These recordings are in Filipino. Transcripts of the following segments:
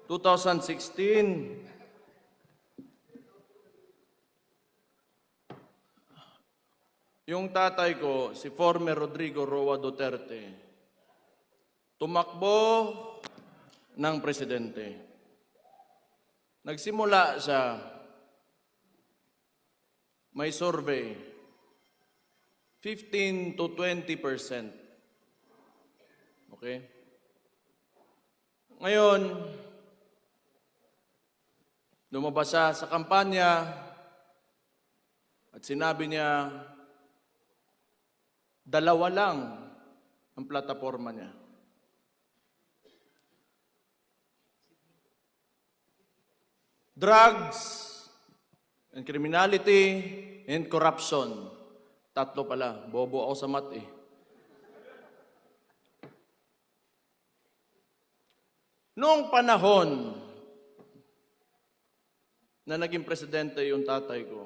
2016, yung tatay ko, si former Rodrigo Roa Duterte, tumakbo ng presidente. Nagsimula siya, may survey, 15 to 20%. Okay? Ngayon, lumabas siya sa kampanya at sinabi niya, dalawa lang ang plataforma niya. Drugs and criminality and corruption. Tatlo pala. Bobo ako sa math eh. Noong panahon na naging presidente yung tatay ko,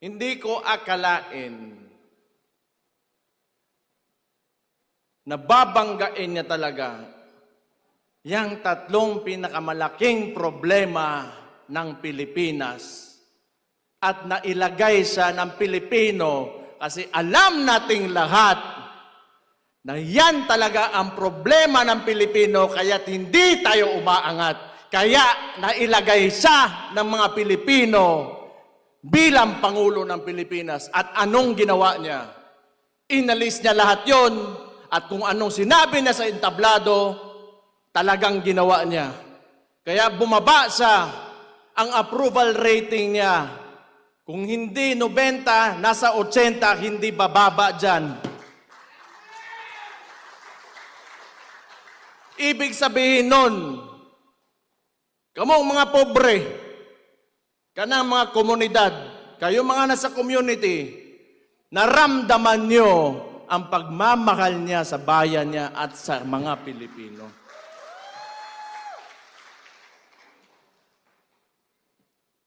hindi ko akalain na babanggain niya talaga yang tatlong pinakamalaking problema ng Pilipinas at nailagay siya ng Pilipino kasi alam nating lahat na yan talaga ang problema ng Pilipino kaya't hindi tayo umaangat. Kaya nailagay siya ng mga Pilipino bilang Pangulo ng Pilipinas. At anong ginawa niya? Inalis niya lahat yon at kung anong sinabi niya sa entablado, talagang ginawa niya. Kaya bumaba siya ang approval rating niya. Kung hindi 90, nasa 80, hindi bababa dyan. Ibig sabihin nun, kamong mga pobre, kanang mga komunidad, kayo mga nasa community, naramdaman nyo ang pagmamahal niya sa bayan niya at sa mga Pilipino.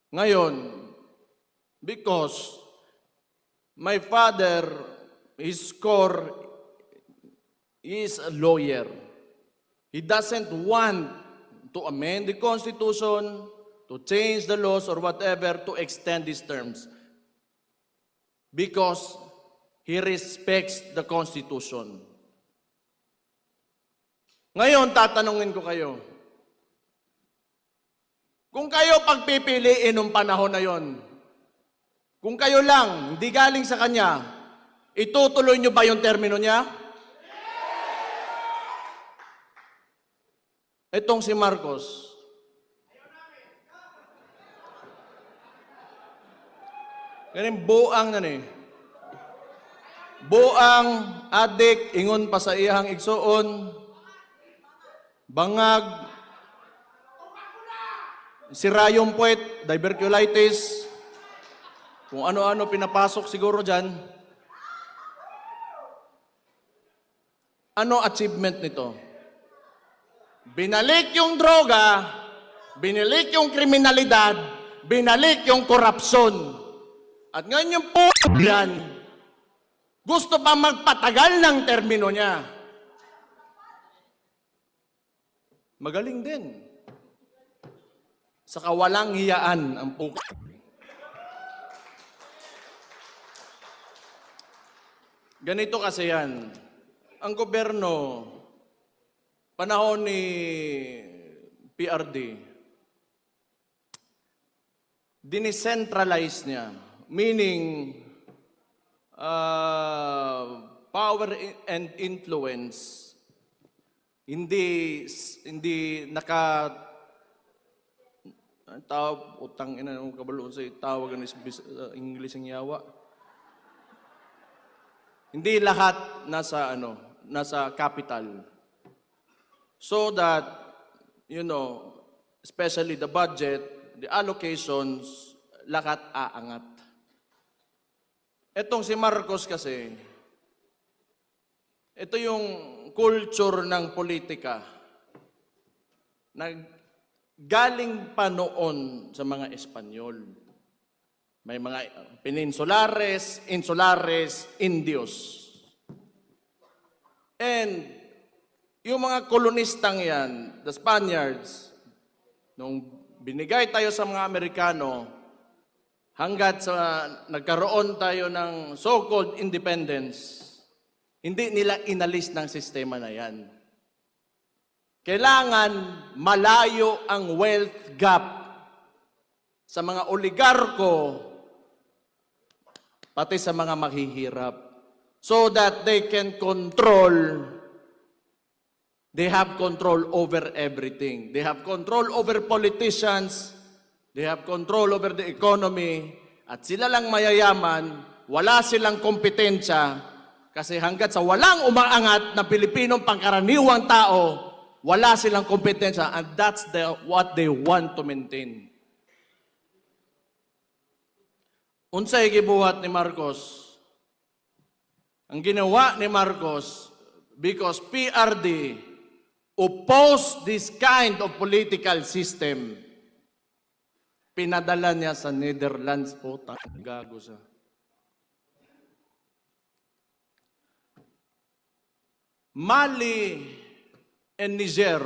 Ngayon, because my father, his core is a lawyer. He doesn't want to amend the Constitution, to change the laws or whatever, to extend these terms. Because he respects the Constitution. Ngayon, tatanungin ko kayo. Kung kayo pagpipiliin ng panahon na yon, kung kayo lang, hindi galing sa kanya, itutuloy nyo ba yung termino niya? Itong si Marcos, ganun buang na ni. Buang, adik, ingon pa sa iyang igsuon, bangag, sirayong puwet, diverculitis, kung ano-ano pinapasok siguro dyan. Ano achievement nito? Binalik yung droga, binalik yung kriminalidad, binalik yung korupsyon. At ngayon yung yan, gusto pa magpatagal ng termino niya. Magaling din. Sa kawalang hiyaan ang puka. Ganito kasi yan. Ang gobyerno, panahon ni PRD, dinicentralize niya. Meaning, power and influence, hindi tawag, utang ina ng kabalo sa tawag ng English ang yawa. Hindi lahat nasa capital. So that, especially the budget, the allocations, lahat aangat. Etong si Marcos kasi, ito yung culture ng politika na galing pa noon sa mga Espanyol. May mga peninsulares, insulares, Indios. And Yung mga kolonistang yan, the Spaniards, nung binigay tayo sa mga Amerikano, hanggat sa nagkaroon tayo ng so-called independence, hindi nila inalis ng sistema na yan. Kailangan malayo ang wealth gap sa mga oligarko, pati sa mga maghihirap, so that they can control. They have control over everything. They have control over politicians. They have control over the economy. At sila lang mayayaman, wala silang kompetensya. Kasi hanggat sa walang umaangat na Pilipinong pangkaraniwang tao, wala silang kompetensya. And that's what they want to maintain. Unsay gibuhat ni Marcos? Ang ginawa ni Marcos, because PRD oppose this kind of political system. Pinadala niya sa Netherlands po. Gago siya. Mali and Niger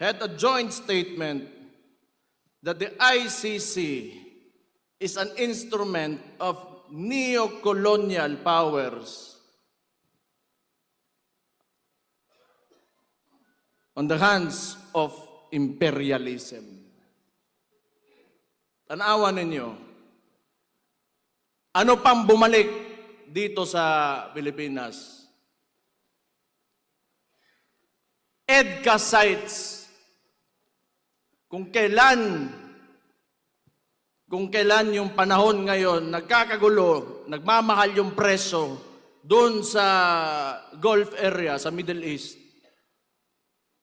had a joint statement that the ICC is an instrument of neo-colonial powers on the hands of imperialism. Tanawan ninyo, ano pang bumalik dito sa Pilipinas? EDCA sites, kung kailan yung panahon ngayon, nagkakagulo, nagmamahal yung preso doon sa Gulf area, sa Middle East.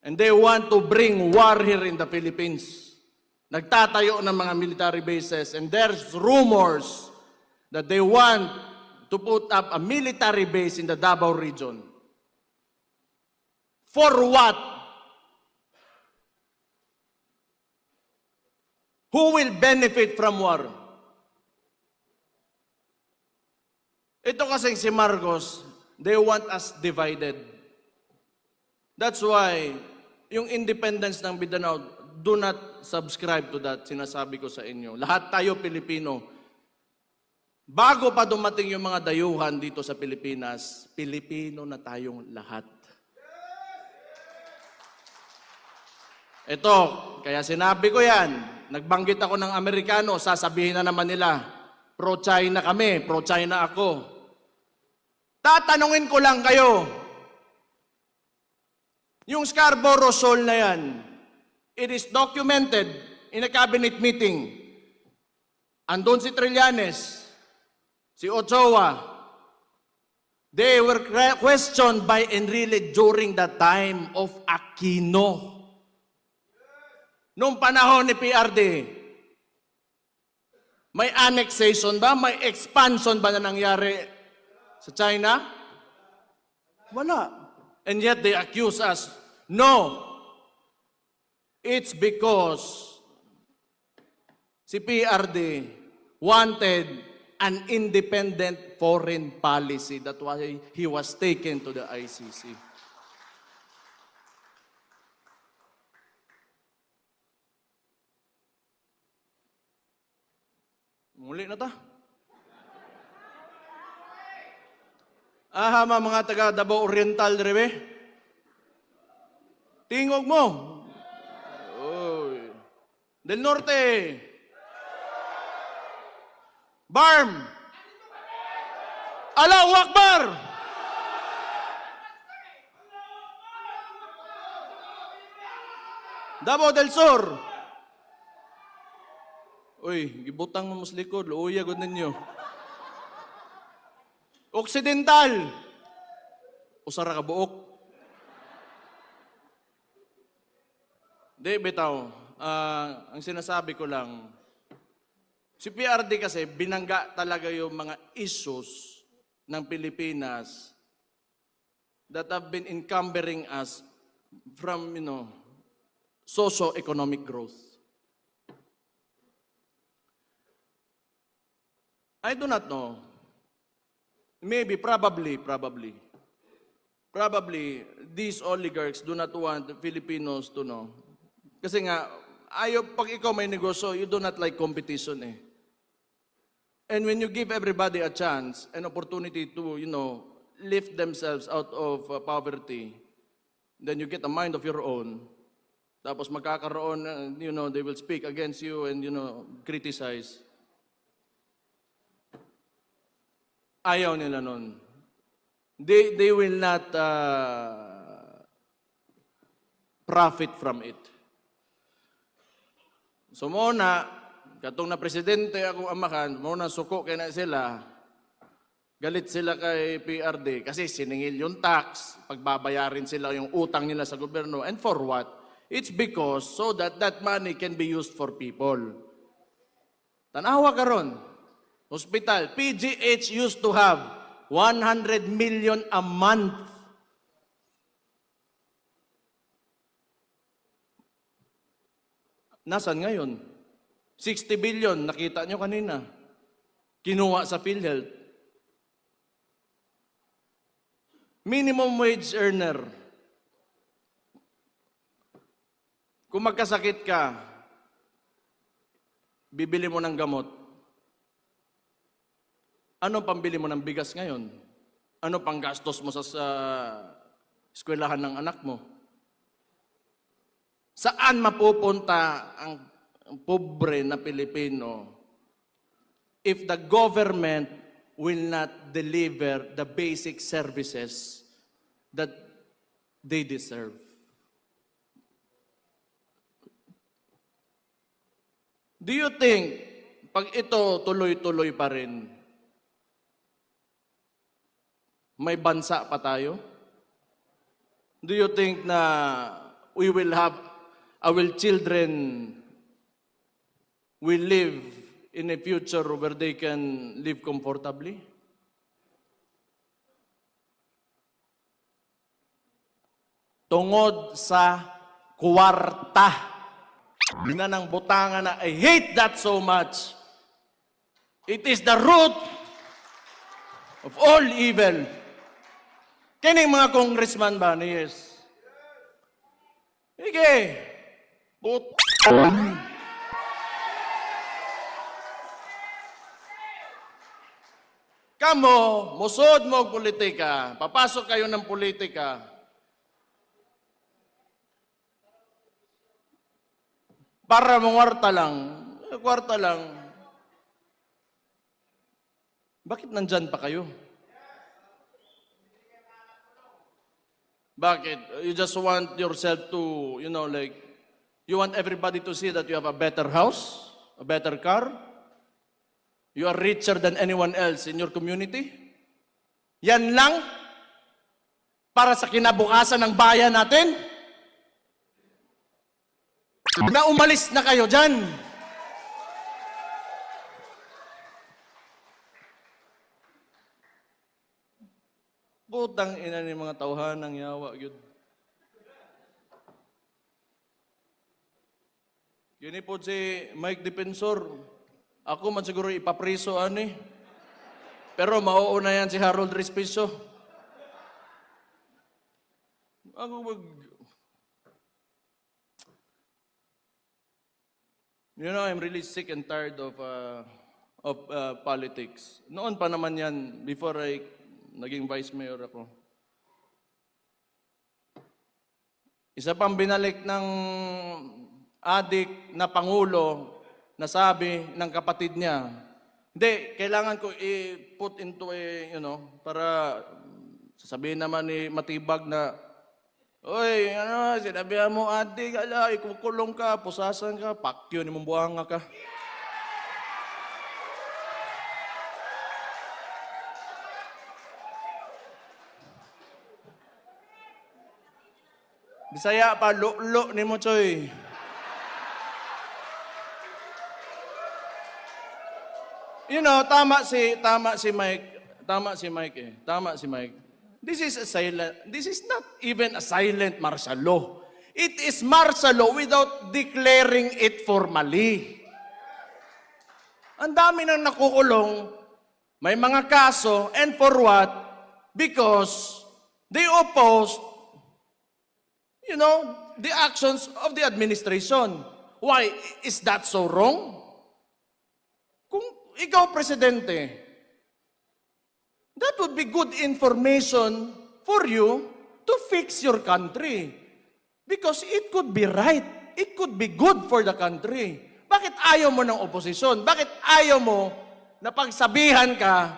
And they want to bring war here in the Philippines. Nagtatayo ng mga military bases. And there's rumors that they want to put up a military base in the Davao region. For what? Who will benefit from war? Ito kasing si Marcos, they want us divided. That's why, yung independence ng Mindanao, do not subscribe to that, sinasabi ko sa inyo. Lahat tayo Pilipino. Bago pa dumating yung mga dayuhan dito sa Pilipinas, Pilipino na tayong lahat. Ito, kaya sinabi ko yan, nagbanggit ako ng Amerikano, sasabihin na naman nila, pro-China kami, pro-China ako. Tatanungin ko lang kayo, yung Scarborough Shoal na yan, it is documented in a cabinet meeting. Andun si Trillanes, si Ochoa. They were questioned by Enrile during the time of Aquino. Noong panahon ni PRD, may annexation ba? May expansion ba na nangyari sa China? Wala. And yet they accuse us. No. It's because si PRD wanted an independent foreign policy. That's why he was taken to the ICC. Muli na ta. Ahama mga taga Davao Oriental rebe. Tingog mo. Oy. Del Norte. Barm. Allahu Akbar. Davao del Sur. Uy, gibutang mo mas likod, luuya gud ninyo. Occidental. Usara ka buok. Di, bitaw. Ang sinasabi ko lang, si PRD kasi binangga talaga yung mga issues ng Pilipinas that have been encumbering us from, socio-economic growth. I do not know. Maybe, probably probably these oligarchs do not want Filipinos to know. Kasi nga, pag ikaw may negosyo, you do not like competition eh. And when you give everybody a chance, an opportunity to, lift themselves out of poverty, then you get a mind of your own. Tapos magkakaroon, they will speak against you and, criticize. Ayaw nila nun. They will not profit from it. So muna, katong na presidente akong amakan, muna suko kay na sila, galit sila kay PRD kasi siningil yung tax, pagbabayarin sila yung utang nila sa gobyerno. And for what? It's because so that money can be used for people. Tanawa karon, hospital, PGH used to have 100 million a month. Nasaan ngayon? 60 billion, nakita nyo kanina. Kinuha sa PhilHealth. Minimum wage earner. Kung magkasakit ka, bibili mo ng gamot. Ano pambili mo ng bigas ngayon? Ano pang gastos mo sa eskwelahan ng anak mo? Saan mapupunta ang pobre na Pilipino if the government will not deliver the basic services that they deserve? Do you think, pag ito tuloy-tuloy pa rin, may bansa pa tayo? Do you think na we will have, our children will live in a future where they can live comfortably? Tungod sa kwarta. Na ng butangan na, I hate that so much. It is the root of all evil. Kining mga congressman ba ni yes? Sige. Kamo, musod mo og politika, papasok kayo ng politika. Para mangwarta lang, kwarta lang. Bakit nandyan pa kayo? Bakit? You just want yourself to, you want everybody to see that you have a better house, a better car? You are richer than anyone else in your community? Yan lang? Para sa kinabukasan ng bayan natin? Na umalis na kayo dyan. Putang ina ni mga tauhan ng yawa, yun. Yun po si Mike Defensor. Ako man siguro ipapriso, ani. Pero mauuna yan si Harold Respicio. Ako I'm really sick and tired of politics. Noon pa naman yan, before I naging vice mayor ako. Isa pang binalik ng adik na pangulo na sabi ng kapatid niya, hindi, kailangan ko i-put into para sasabihin naman ni Matibag na, oy, sinabihan mo, adik, ikukulong ka, pusasan ka, pakyo ni mong buhanga ka. Bisaya pa, lo ni mo, choy. Tama si Mike. This is not even a silent martial law. It is martial law without declaring it formally. Ang dami nang nakukulong, may mga kaso, and for what? Because They opposed, the actions of the administration. Why? Is that so wrong? Kung ikaw, Presidente, that would be good information for you to fix your country. Because it could be right. It could be good for the country. Bakit ayaw mo ng oposisyon? Bakit ayaw mo na pagsabihan ka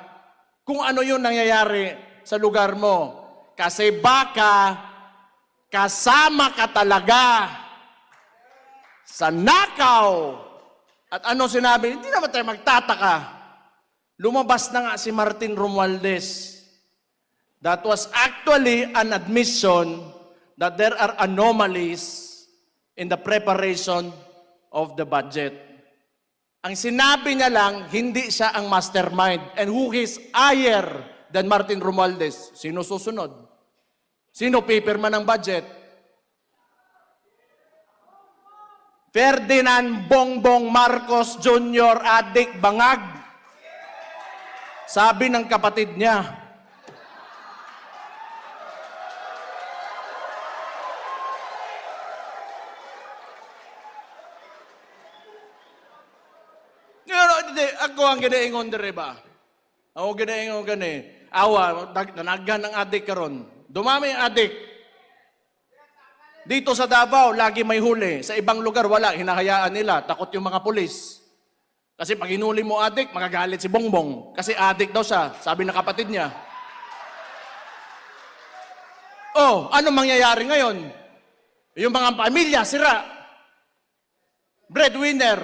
kung ano yung nangyayari sa lugar mo? Kasi baka kasama ka talaga sa nakaw. At ano sinabi? Hindi naman tayo magtataka. Lumabas na nga si Martin Romualdez. That was actually an admission that there are anomalies in the preparation of the budget. Ang sinabi niya lang, hindi siya ang mastermind. And who is higher than Martin Romualdez? Sino susunod? Sino pipirma ng budget? Ferdinand Bongbong Marcos Jr. Adik Bangag. Sabi ng kapatid niya. Ako ang ginaingon dire ba? Ako ginaingon gani. Awa, nanaghan ng adik karon. Dumami ang adik. Dito sa Davao, lagi may huli. Sa ibang lugar, wala. Hinahayaan nila. Takot yung mga pulis. Kasi pag hinuli mo adik, magagalit si Bongbong. Kasi adik daw siya, sabi ng kapatid niya. Oh, ano mangyayari ngayon? Yung mga pamilya, sira. Breadwinner,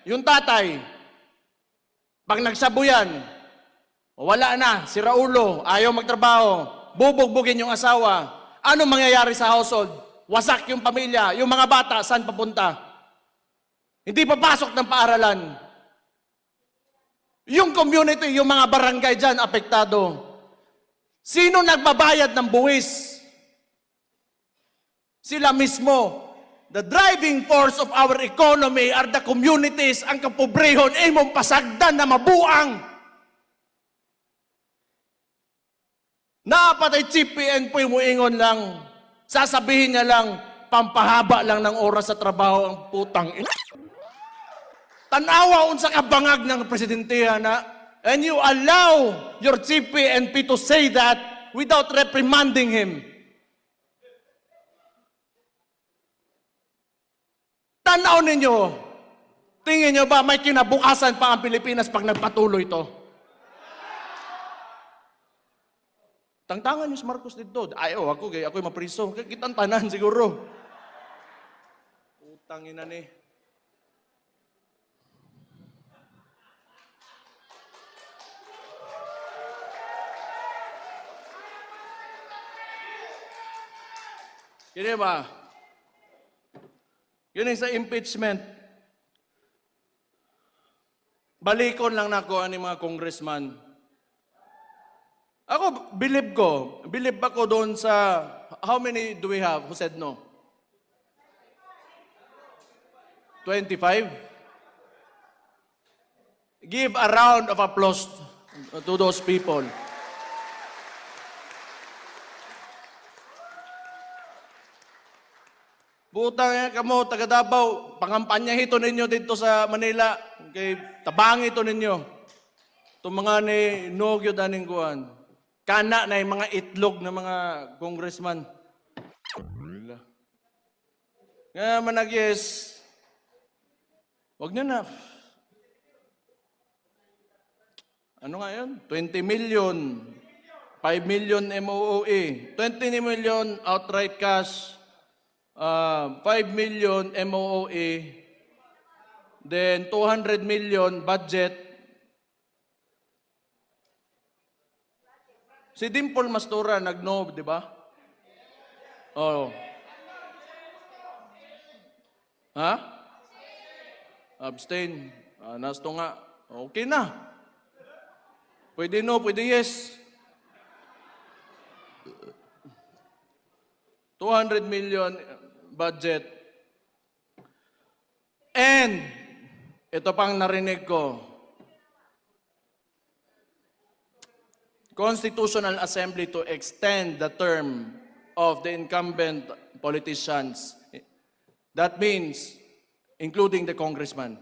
yung tatay. Pag nagsabuyan, wala na, sira ulo, ayaw magtrabaho, bubugbugin yung asawa. Ano mangyayari sa household? Wasak yung pamilya, yung mga bata, saan papunta? Hindi papasok ng paaralan. Yung community, yung mga barangay dyan, apektado. Sino nagbabayad ng buwis? Sila mismo. The driving force of our economy are the communities. Ang kapobrehon ay mong pasagdan na mabuang. Napatay chippy po yung muingon lang. Sasabihin niya lang, pampahaba lang ng oras sa trabaho ang putang ina. Tanawa unsa kabangag ng presidentiya na, and you allow your chief PNP to say that without reprimanding him. Tanaw ninyo, tingin nyo ba may kinabukasan pa ang Pilipinas pag nagpatuloy ito? Tangtangan niyo si Marcos dito. Ayaw ako, ako'y mapriso. Kitang tanan siguro. Utang ina ni. Kini ba? Yun sa impeachment. Balikon lang nako ani mga congressman. Ako, believe ako doon sa, how many do we have who said no? 25? Give a round of applause to those people. Butang yan kamo, taga Davao, pangampanya hito ninyo dito sa Manila. Okay, tabang ito ninyo. Itong mga ni Nogyo daning kuhan. Kana na yung mga itlog ng mga congressman. Nga manag-yes. Huwag nyo na. Ano nga yun? 20 million. 5 million MOOE. 20 million outright cash. 5 million MOOE, then 200 million budget. Si Dimple Mastura nag-no, di ba? Oh. Ha? Abstain. Nasto nga. Okay na. Pwede no, pwede yes. 200 million budget. And, ito pang narinig ko. Constitutional Assembly to extend the term of the incumbent politicians. That means including the congressman.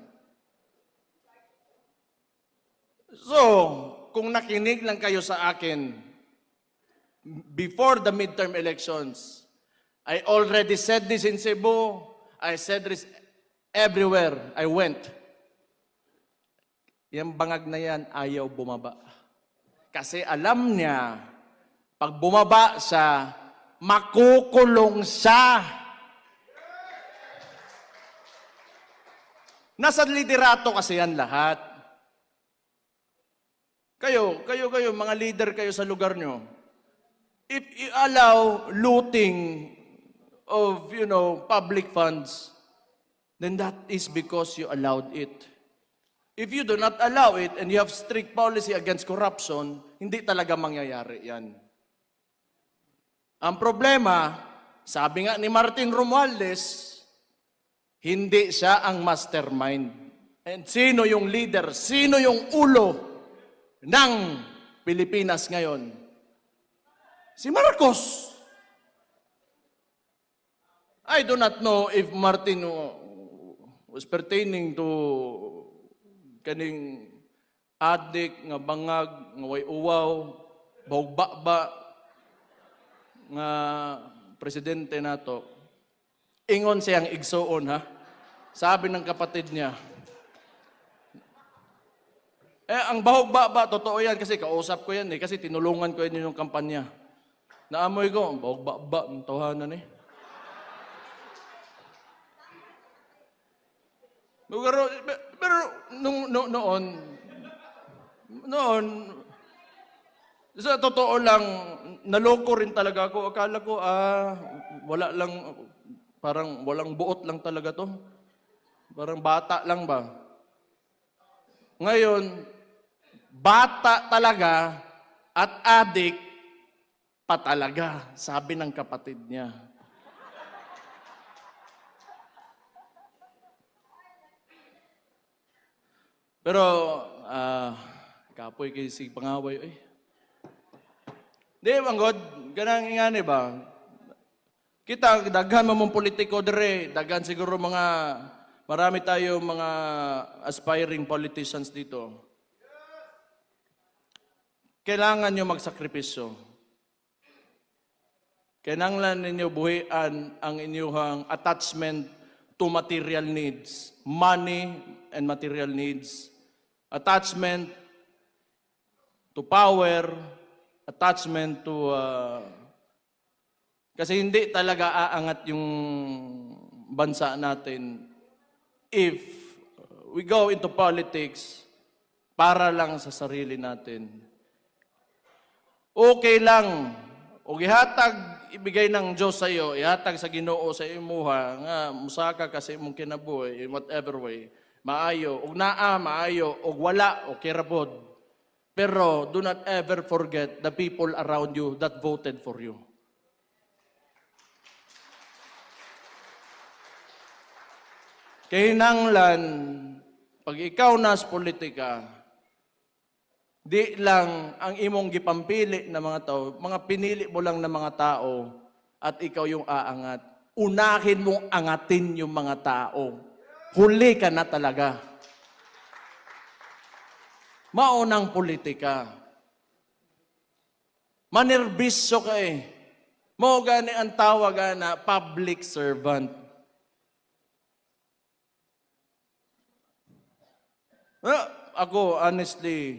So, kung nakinig lang kayo sa akin before the midterm elections, I already said this in Cebu, I said this everywhere I went. Yung bangag na yan, ayaw bumaba. Kasi alam niya, pag bumaba siya, makukulong siya. Nasa liderato kasi yan lahat. Kayo, mga leader kayo sa lugar nyo. If you allow looting of, public funds, then that is because you allowed it. If you do not allow it and you have strict policy against corruption, hindi talaga mangyayari yan. Ang problema, sabi nga ni Martin Romualdez, hindi siya ang mastermind. And sino yung leader? Sino yung ulo ng Pilipinas ngayon? Si Marcos. I do not know if Martin was pertaining to kaning adik nga bangag nga way uwaw bawba nga presidente nato. Ingon siyang igsuon ha. Sabi ng kapatid niya. Ang bahog-ba, totoo yan kasi kausap ko yan kasi tinulungan ko yan yung kampanya. Naamoy ko, bahog-ba, ang tawanan eh. Pero noon, sa totoo lang, naloko rin talaga ako. Akala ko, wala lang, parang walang buot lang talaga to. Parang bata lang ba? Ngayon, bata talaga at adik pa talaga, sabi ng kapatid niya. Pero, kapoy kayo si pangaway, Di, manggod, ganang ingani ba? Kita, daghan mamong politiko dire, daghan siguro marami tayo mga aspiring politicians dito. Kailangan nyo magsakripisyo. Kailangan ninyo buhian ang inyong attachment to material needs, money and material needs, attachment to power, attachment to... kasi hindi talaga aangat yung bansa natin if we go into politics para lang sa sarili natin. Okay lang, o ihatag, ibigay ng Diyos sa iyo, ihatag sa Ginoo sa imuha, nga musaka kasi mong kinabuhi, in whatever way, maayo, og naa, maayo, og wala, o kirabod. Pero do not ever forget the people around you that voted for you. Kinahanglan, pag ikaw nas politika, di lang ang imong gipampili na mga tao, mga pinili mo lang na mga tao at ikaw yung aangat. Unahin mong angatin yung mga tao. Huli ka na talaga. Maunang politika. Manerbisyo ka eh. Mao gani ang tawag na public servant. Ako, honestly,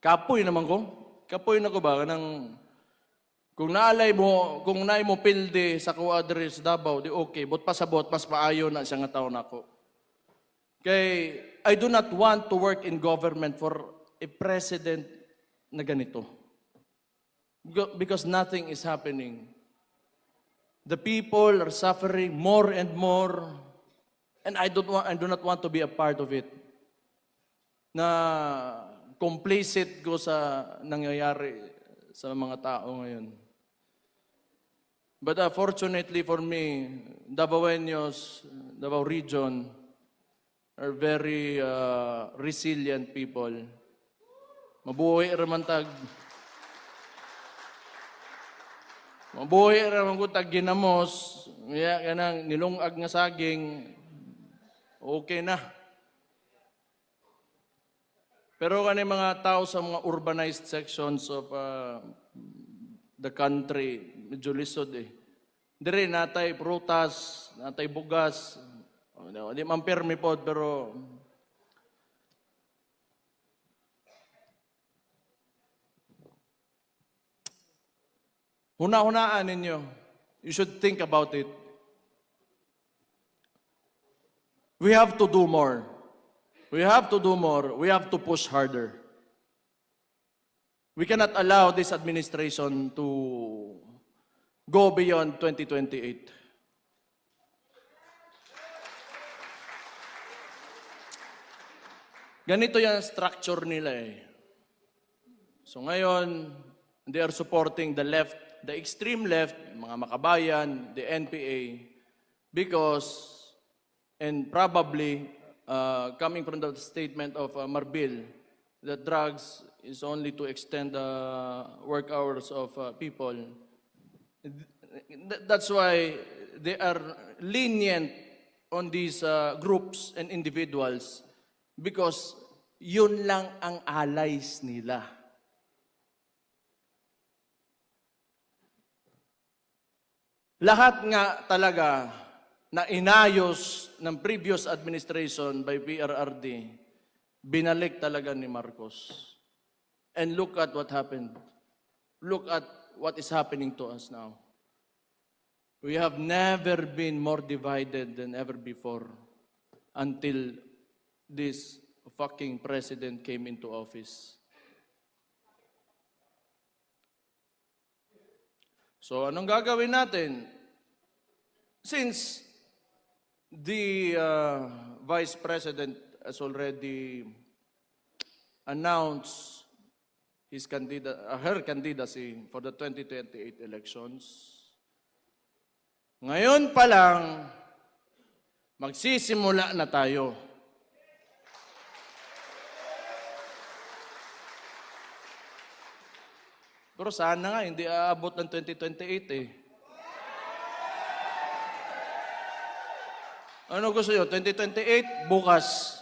kapoy naman ko. Kapoy na ko ba? Kung naalay mo, kung naay mo pilde sa ko address Davao, di okay. But pasabot, mas maayo na siya nga taon ako. Kay, I do not want to work in government for a president na ganito. Because nothing is happening. The people are suffering more and more. And I do not want to be a part of it. Na complicit ko sa nangyayari sa mga tao ngayon. But fortunately for me, Davaoenos, Davao region, are very resilient people. Mabuhay raman tag. Mabuhay raman ko tag ginamos. Kaya kanang nilungag nga saging. Okay na. Pero kani mga tao sa mga urbanized sections of the country, medyo lisod eh. Dire natay prutas, natay bugas. Di man permi pod pero huna-hunaan ninyo. You should think about it. We have to do more. We have to do more. We have to push harder. We cannot allow this administration to go beyond 2028. Ganito yung structure nila eh. So ngayon, they are supporting the left, the extreme left, mga makabayan, the NPA, because, and probably, coming from the statement of Marbil, that drugs is only to extend the work hours of people. That's why they are lenient on these groups and individuals because yun lang ang allies nila. Lahat nga talaga na inayos ng previous administration by PRRD, binalik talaga ni Marcos. And look at what happened. Look at what is happening to us now. We have never been more divided than ever before until this fucking president came into office. So anong gagawin natin? Since the Vice President has already announced her candidacy for the 2028 elections, ngayon pa lang, magsisimula na tayo. Pero sana nga, hindi aabot ng 2028 eh. Ano gusto nyo? 2028? Bukas.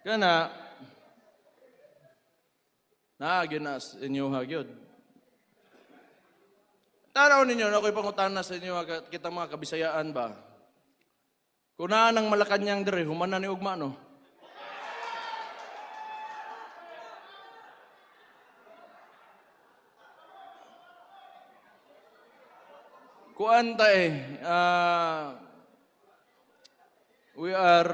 Kana, naaginas inyo hagyod. Tanaw ninyo, na ako'y pangutanan sa inyo, kita mga kabisayaan ba? Kung naan ang Malacanang dire, humana ni ugma, no? Kuanta eh, we are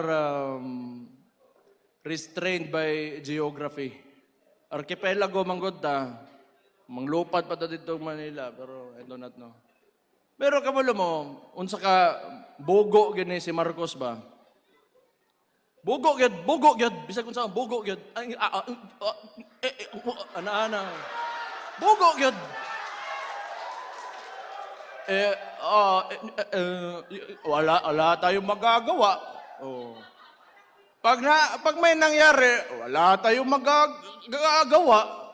restrained by geography. Archipelago manggod ta, manglupad pa ta dito Manila, pero I do not know. Pero kabalo mo, unsa ka bugo gini si Marcos ba? Bugo gyud, bisag unsa bugo gyud. Ana. Bugo gyud. Wala tayong magagawa. Oh. Pag may nangyari, wala tayong magagawa.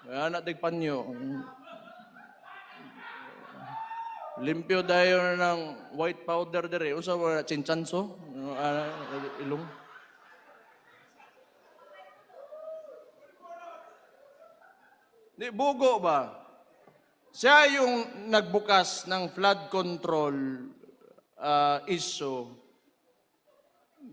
Kaya natin panyo. Limpyo tayo ng white powder dire. Usa ba chinchanso? Ilong. Di bugo ba? Siya yung nagbukas ng flood control issue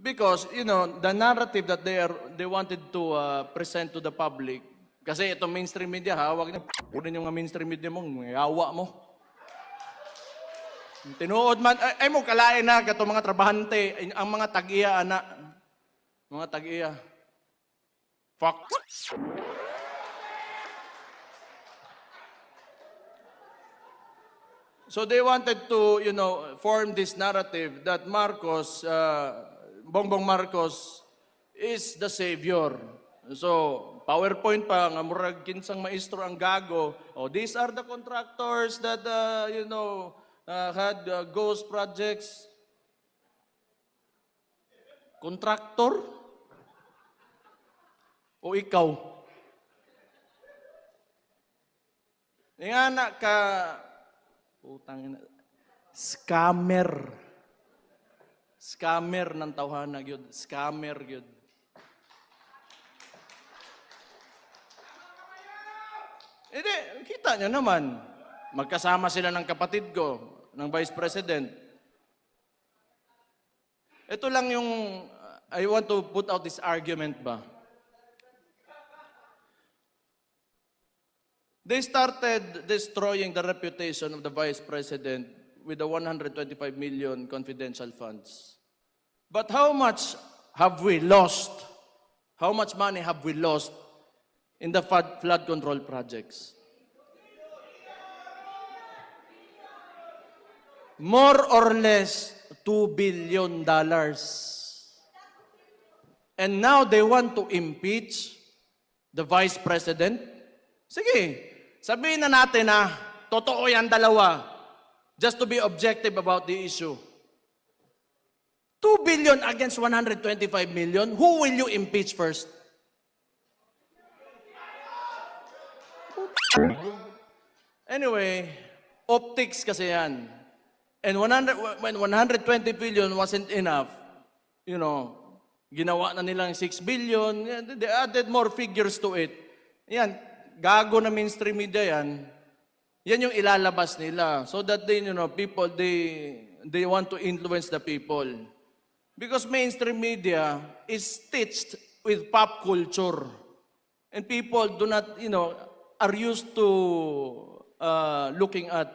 because, you know, the narrative that they wanted to present to the public, kasi itong mainstream media, hawag niya, punin yung mainstream media mo, yawa mo. Tinuod man, ay mo, kalain na, kato mga trabahante, ang mga tag-iya, anak. Mga tag-iya. Fuck. So they wanted to, you know, form this narrative that Marcos, Bongbong Marcos, is the savior. So PowerPoint pa, nga murag kinsang maestro ang gago. Oh, these are the contractors that, had ghost projects. Contractor? O ikaw? Nga na ka, utang ina, scammer. Scammer ng tawhana gyud, scammer gyud. Hindi, kita nyo naman. Magkasama sila ng kapatid ko, ng Vice President. Ito lang yung, I want to put out this argument ba. They started destroying the reputation of the Vice President with the 125 million confidential funds. But how much have we lost? How much money have we lost in the flood control projects? More or less $2 billion. And now they want to impeach the Vice President? Sige, sabihin na natin na totoo yan dalawa. Just to be objective about the issue. 2 billion against 125 million, who will you impeach first? Anyway, optics kasi yan. And when 120 billion wasn't enough, ginawa na nilang 6 billion, they added more figures to it. Yan, gago na mainstream media yan. Yan yung ilalabas nila so that people, they want to influence the people. Because mainstream media is stitched with pop culture. And people do not, are used to looking at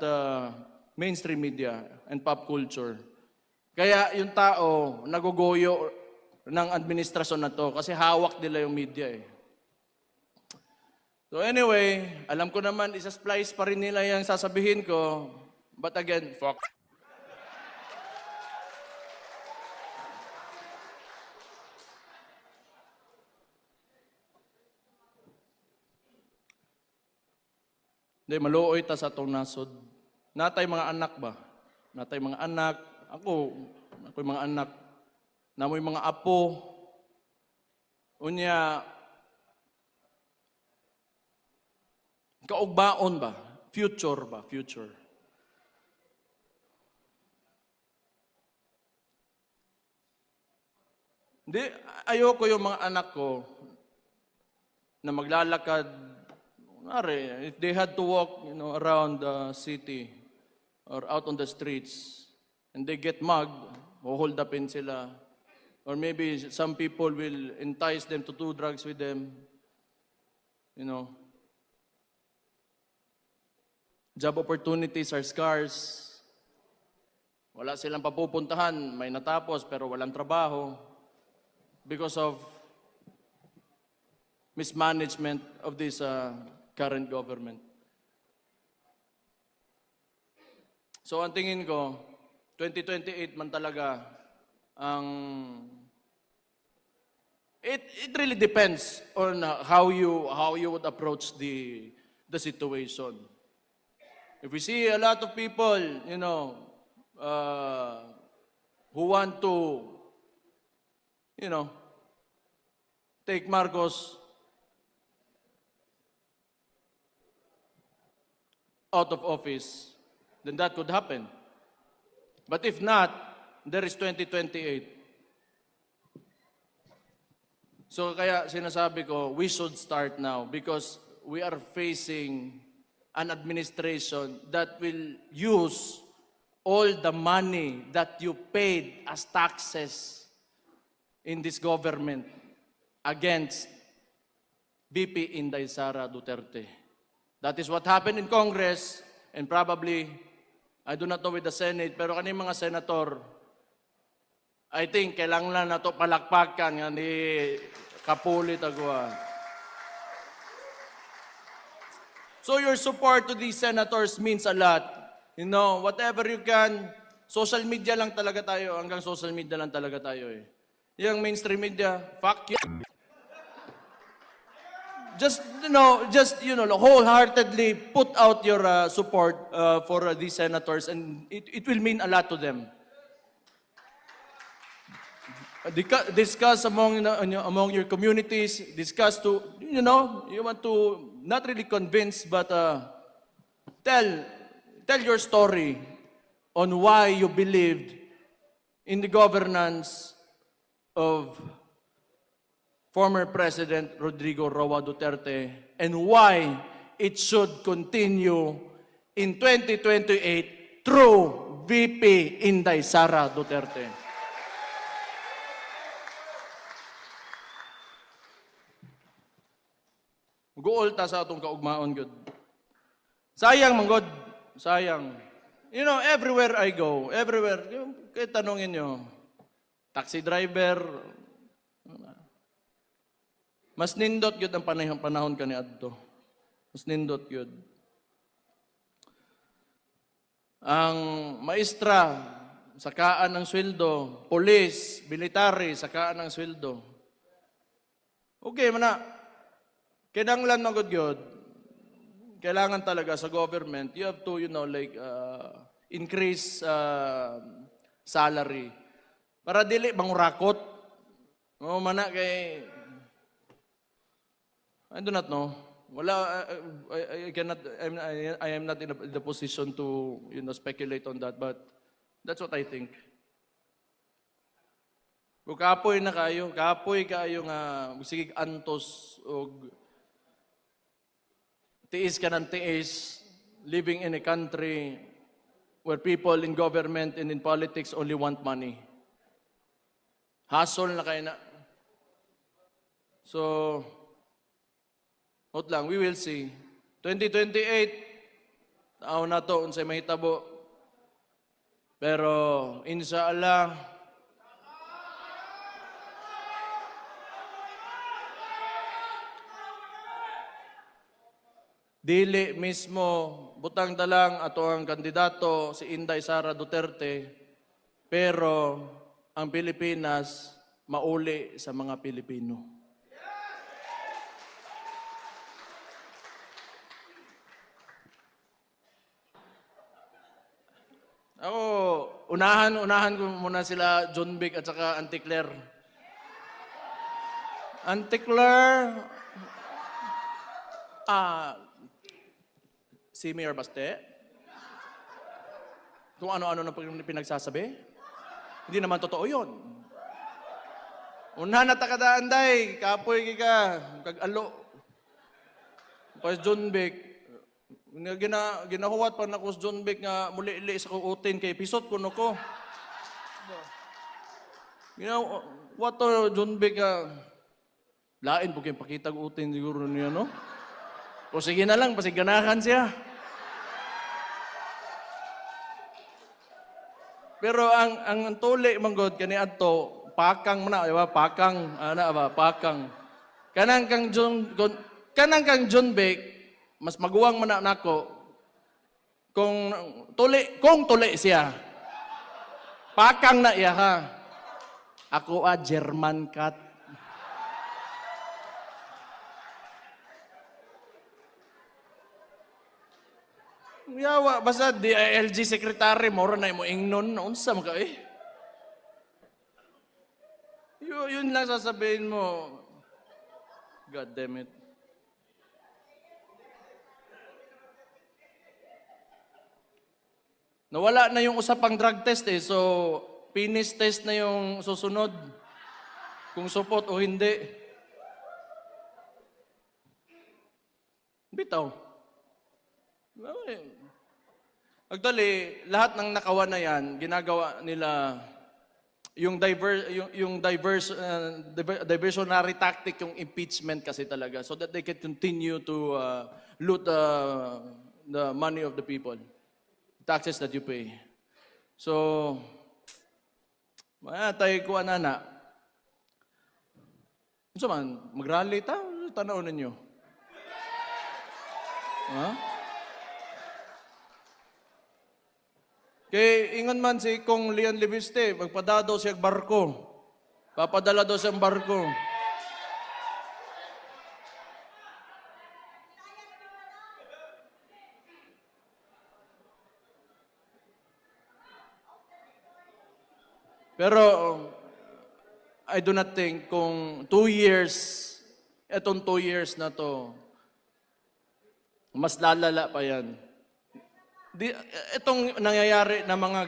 mainstream media and pop culture. Kaya yung tao, nagugoyo ng administrasyon na to kasi hawak nila yung media eh. So anyway, alam ko naman, isa-splice pa rin nila yung sasabihin ko. But again, fuck. Hindi, maluoy ta sa itong nasod. Natay mga anak ba? Natay mga anak. Ako'y mga anak. Namoy mga apo. Unya, kaugbaon ba? Future ba? Future. Hindi, ayoko yung mga anak ko na maglalakad. If they had to walk around the city or out on the streets and they get mugged, hold upin sila. Or maybe some people will entice them to do drugs with them. Job opportunities are scarce. Wala silang papupuntahan, may natapos pero walang trabaho because of mismanagement of this current government. So ang tingin ko, 2028 man talaga ang it really depends on how you would approach the situation. If we see a lot of people, who want to, take Marcos out of office, then that could happen. But if not, there is 2028. So kaya sinasabi ko, we should start now because we are facing an administration that will use all the money that you paid as taxes in this government against VP Inday Sara Duterte. That is what happened in Congress and probably, I do not know with the Senate, pero kaning mga senator, I think kailangan lang na ito palakpakan nga ni Kapulit agwa. So your support to these senators means a lot. Whatever you can, social media lang talaga tayo, hanggang social media lang talaga tayo eh. Yung mainstream media, fuck you. wholeheartedly put out your support for these senators, and it will mean a lot to them. Discuss among your communities. Discuss to you want to not really convince, but tell your story on why you believed in the governance of former President Rodrigo Roa Duterte and why it should continue in 2028 through VP Inday Sara Duterte. Guol ta sa atong kaugmaon, good. Sayang, manggod. Sayang. Everywhere I go, kahit tanongin nyo, taxi driver, mas nindot yun ang panahon ka ni Adto. Mas nindot yun. Ang maestra, sakaan ng sweldo. Police, military, sakaan ng sweldo. Okay, mana. Kinanglan na good. Kailangan talaga sa government, you have to, increase salary. Para dili mangurakot. Mana kay I do not know. Wala, I am not in the position to, speculate on that, but that's what I think. Kung kapoy kayo nga, sige antos, o tiis ka ng tiis, living in a country where people in government and in politics only want money. Hustle na kayo na. So, note lang, we will see. 2028, tao na to, unsay mahitabo. Pero, inshallah, dili mismo, butang dalang ato ang kandidato, si Inday Sara Duterte, pero ang Pilipinas, mauli sa mga Pilipino. Ako, unahan ko muna sila John Vic at saka Auntie Claire. Auntie Claire, si Mayor Baste, kung ano-ano na pinagsasabi, hindi naman totoo yun. Unahan na takadaan day, kapoy ka, kag-alo. Pag John Vic, ginahuwat pa na ko sa John Vic nga muli-ili sa kuutin kay pisot ko no ko. What to John Vic lain po kayong pakita utin siguro niya, no? O sige na lang, pasiganahan siya. Pero ang tuli manggod kani adto, pakang man na, pakang, pakang. Kanang kang John Vic, mas maguwang man nako kung tuli siya. Pakang na iya ha. Ako German cat. Yawa, basta DILG secretary, mora na mo ingnon, unsa man ka eh. Yun lang sasabihin mo. God damn it. Nawala na yung usapang drug test eh, so penis test na yung susunod. Kung support o hindi. Bitaw. Actually, lahat ng nakawan na yan, ginagawa nila yung diversionary tactic, yung impeachment kasi talaga, so that they can continue to loot the money of the people, taxes that you pay. So, tayo ko anana. So man, mag-rally ta, tanaw ninyo. Ha? Kay ingon man si Kong Leon Libiste, magpadala daw siya barko. Papadala daw siyang barko. Pero I do not think kung 2 years, etong 2 years na to, mas lalala pa yan. Itong nangyayari na mga...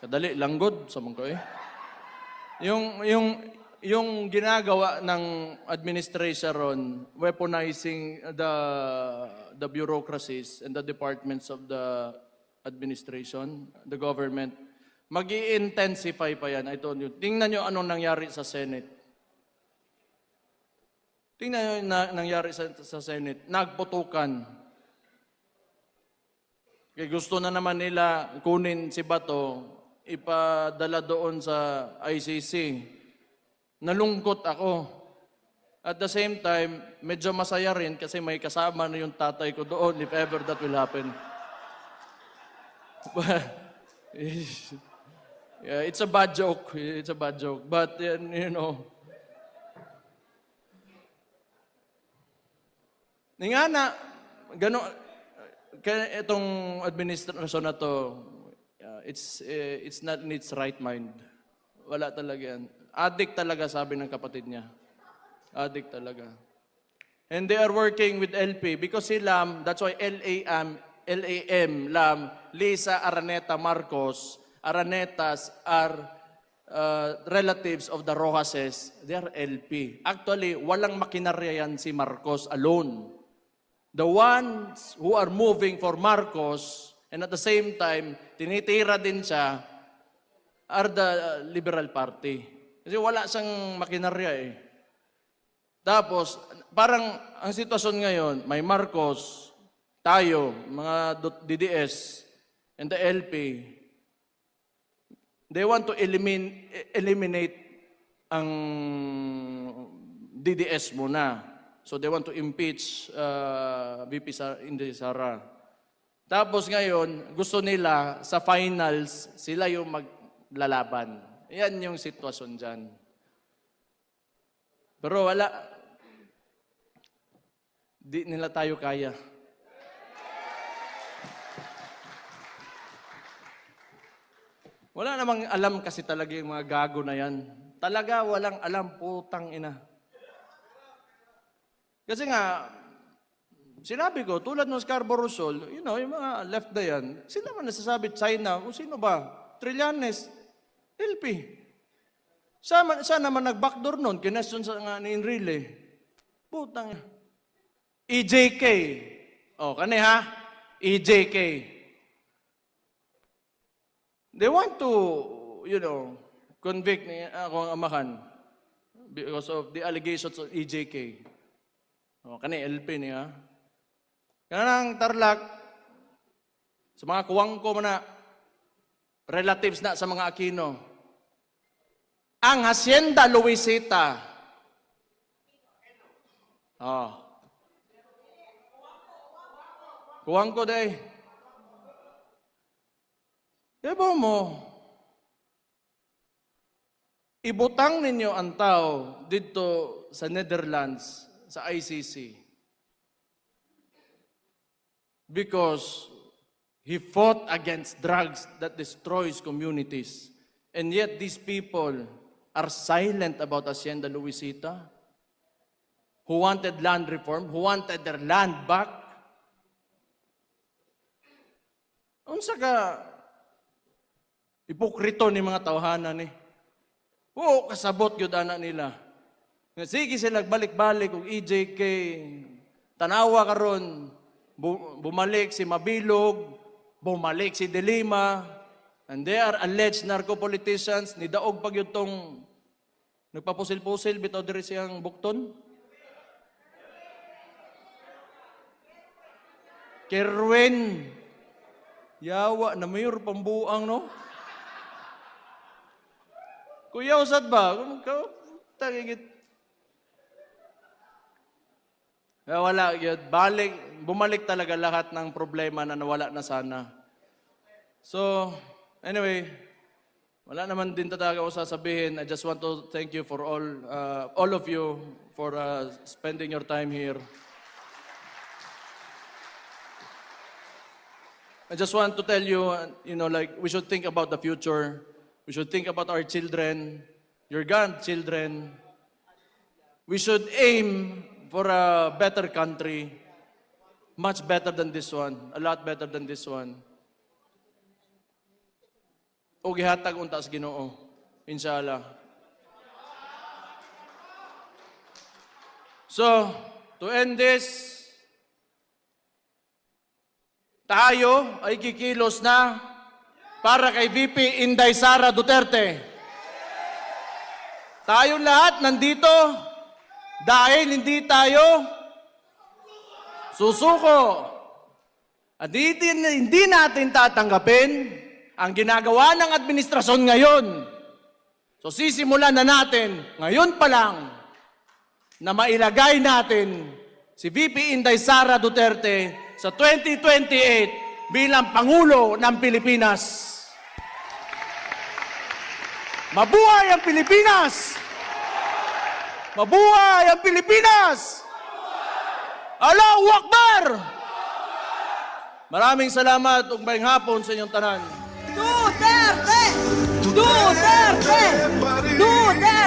Kadali, langgod, sabang ko eh. Yung ginagawa ng administration ron, weaponizing the bureaucracies and the departments of the administration, the government, mag-i-intensify pa yan. I told you. Tingnan nyo anong nangyari sa Senate. Tingnan nyo yung nangyari sa Senate. Nagputukan. Kaya gusto na naman nila kunin si Bato, ipadala doon sa ICC. Nalungkot ako. At the same time, medyo masaya rin kasi may kasama na yung tatay ko doon if ever that will happen. But, yeah, it's a bad joke. It's a bad joke. But, you know, nga na, gano'n, kaya itong administrasyon na to, it's not in its right mind. Wala talaga yan. Addict talaga, sabi ng kapatid niya. Addict talaga. And they are working with LP because si Lam, that's why LAM, Lam, Lisa Araneta Marcos, Aranetas are relatives of the Rojases. They are LP. Actually, walang makinarya yan si Marcos alone. The ones who are moving for Marcos and at the same time, tinitira din siya, are the Liberal Party. Kasi wala siyang makinarya eh. Tapos, parang ang sitwasyon ngayon, may Marcos, tayo, mga DDS, and the LP, they want to eliminate ang DDS muna. So they want to impeach VP Inday Sara. Tapos ngayon, gusto nila sa finals, sila yung maglalaban. Yan yung sitwasyon dyan. Pero wala. Di nila tayo kaya. Wala namang alam kasi talaga yung mga gago na yan. Talaga walang alam, putang ina. Kasi nga, sinabi ko, tulad ng Scarborough Shoal, you know, yung mga left na yan, sila man nasasabi, China, o sino ba? Trillanes, LP. Saan naman nag-backdoor nun? Kinestyon sa nga ni Enrile. Putang. EJK. O, kani ha? EJK. They want to, you know, convict ni akong amahan because of the allegations of EJK. O, kani LP niya. Kanang Tarlac, sa mga kuwang ko na, relatives na sa mga Aquino. Ang Hacienda Luisita. Oh. Kuwang ko day. Diba mo, ibutang ninyo ang tao dito sa Netherlands, sa ICC. Because he fought against drugs that destroys communities. And yet these people are silent about Hacienda Luisita, who wanted land reform, who wanted their land back. Unsa ka ipokrito ni mga tawhanan ni. Oo, kasabot gyud ana nila. Sige sila balik-balik og EJK, tanawa karon, bumalik si Mabilog, bumalik si De Lima, and they are alleged narco-politicians. Nidaog pag yun tong nagpapusil-pusil, bitaw diri siyang bukton. Kerwin, yawa na mayor pambuang, no? Kuya, usad ba? Tagigit. Wala yun. Bumalik talaga lahat ng problema na nawala na sana. So, anyway, wala naman din talaga ako sasabihin. I just want to thank you for all of you for spending your time here. I just want to tell you, like, we should think about the future. We should think about our children, your grandchildren. We should aim for a better country, much better than this one, a lot better than this one. O gihatag unta sa Ginoo, inshallah. So, to end this, tayo ay kikilos na para kay VP Inday Sara Duterte. Tayong lahat nandito dahil hindi tayo susuko. At hindi natin tatanggapin ang ginagawa ng administrasyon ngayon. So sisimulan na natin ngayon pa lang na mailagay natin si VP Inday Sara Duterte sa 2028 bilang Pangulo ng Pilipinas. Mabuhay ang Pilipinas! Mabuhay ang Pilipinas! Allahu Akbar! Maraming salamat ug maayong hapon sa inyong tanan. Duterte! Duterte! Duterte!